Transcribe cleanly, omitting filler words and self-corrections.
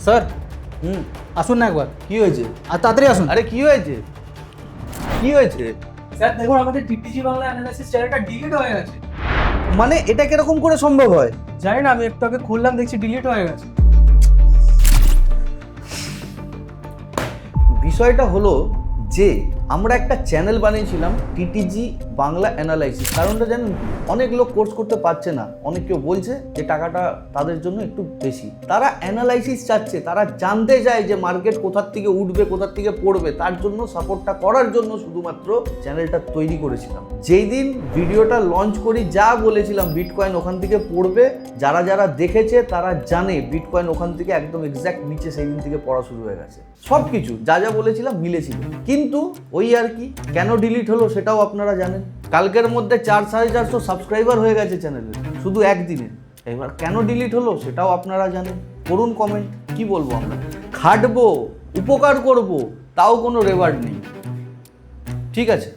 Sir হুম, আসুন না একবার, কি হয়েছে? আর তাড়াতাড়ি আসুন। আরে কি হয়েছে? কি হয়েছে? স্যার দেখুন, আমাদের টিটিজি বাংলা অ্যানালাইসিস চ্যানেলটা ডিলিট হয়ে গেছে। মানে এটা কিরকম করে সম্ভব হয়? জানি না, আমি একটু আগে খুললাম, দেখছি ডিলিট হয়ে গেছে। বিষয়টা হলো যে আমরা একটা চ্যানেল বানিয়েছিলাম টিটিজি বাংলা অ্যানালাইসিস। কারণটা জানেন, অনেক লোক কোর্স করতে পারছে না, অনেক কেউ বলছে যে টাকাটা তাদের জন্য একটু বেশি। তারা অ্যানালাইসিস চাচ্ছে, তারা জানতে চায় যে মার্কেট কোথার থেকে উঠবে, কোথার থেকে পড়বে। তার জন্য সাপোর্টটা করার জন্য শুধুমাত্র চ্যানেলটা তৈরি করেছিলাম। যেই দিন ভিডিওটা লঞ্চ করি, যা বলেছিলাম বিটকয়েন ওখান থেকে পড়বে, যারা যারা দেখেছে তারা জানে বিটকয়েন ওখান থেকে একদম এক্স্যাক্ট নিচে সেই দিন থেকে পড়া শুরু হয়ে গেছে। সব কিছু যা যা বলেছিলাম মিলেছিল, কিন্তু ওই আর কি, কেন ডিলিট হলো সেটাও আপনারা জানেন। কালকের মধ্যে 400-450 সাবস্ক্রাইবার হয়ে গেছে চ্যানেলে, শুধু একদিনে। এবার কেন ডিলিট হলো সেটাও আপনারা জানেন। করুন কমেন্ট, কি বলবো আমরা। খাটবো, উপকার করব, তাও কোনো রেওয়ার্ড নেই। ঠিক আছে।